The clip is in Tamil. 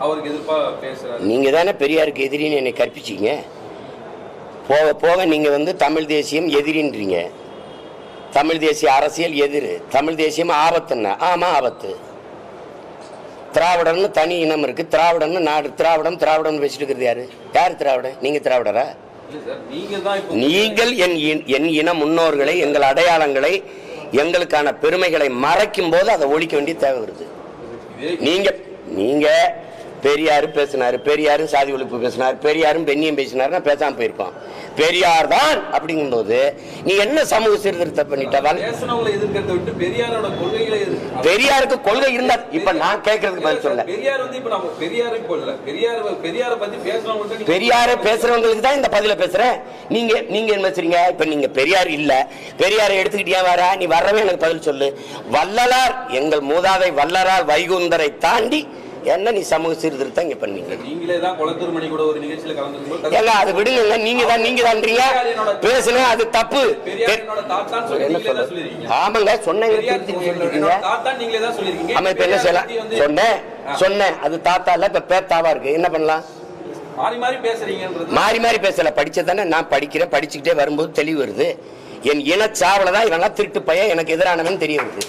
அவருக்கு எதிர்ப்பா பேசுறாரு. நீங்க தானே பெரியாருக்கு எதிரின்னு என்னை கற்பிச்சிங்க. போக போக நீங்க தமிழ் தேசியம் எதிரின்றீங்க. தமிழ் தேசிய அரசியல் எதிர், தமிழ் தேசியம் ஆபத்துன்னா ஆமா ஆபத்து. திராவிடன்னு தனி இனம் இருக்கு, திராவிடன்னு நாடு, திராவிடம் பேசிட்டு இருக்கிறது யாரு? யார் திராவிடன்? நீங்க திராவிடரா? நீங்கள் என் இன முன்னோர்களை, எங்கள் அடையாளங்களை, எங்களுக்கான பெருமைகளை மறைக்கும் போது அதை ஒழிக்க வேண்டிய தேவை வருது. நீங்க பெரியாரு பேசினாரு, பெரியாரும் சாதி ஒழிப்பு பேசினார், பெரியாரும் பெண்ணியம் பேசினாருன்னா பேசாம போயிருக்கோம். பெரியார் தான் அப்படிங்கும் போது நீ என்ன சமூக சீர்திருத்தம் பண்ணிட்டால்? பெரியாருக்கு கொள்கை இருந்தா இப்ப நான் கேட்கறதுக்கு பதில் சொல்ல. பெரியாரை பேசுறவங்களுக்கு தான் இந்த பதில பேசுறேன். நீங்க என்ன பேசுறீங்க? இப்ப நீங்க பெரியார் இல்ல, பெரியாரை எடுத்துக்கிட்டியா வர, நீ வர்றவே எனக்கு பதில் சொல்லு. வள்ளலார், எங்கள் மூதாதை வள்ளலார் வைகுந்தரை தாண்டி என்ன நீ சமூக சீர்திருத்தம் இங்க பண்ணீங்க? நீங்களே தான் குளத்தூர் மணி கூட ஒரு நிகழ்ச்சியில கலந்துருக்கீங்க. ஏங்க அது விடுங்க, நீங்க தான்றீங்க பேசுனா அது தப்பு. ஆமாங்க சொன்னீங்க. ஆமா இப்ப என்ன செய்யலாம்? சொன்னேன் அது தாத்தா இல்ல, இப்ப பேத்தாவா இருக்கு. என்ன பண்ணலாம்? மாறி மாறி பேசல. படிச்சதானே நான் படிக்கிறேன், படிச்சுக்கிட்டே வரும்போது தெளிவு வருது. என் இனச்சாவல தான் இவெல்லாம் திருட்டு பையன் எனக்கு எதிரானவன் தெரிய வருது.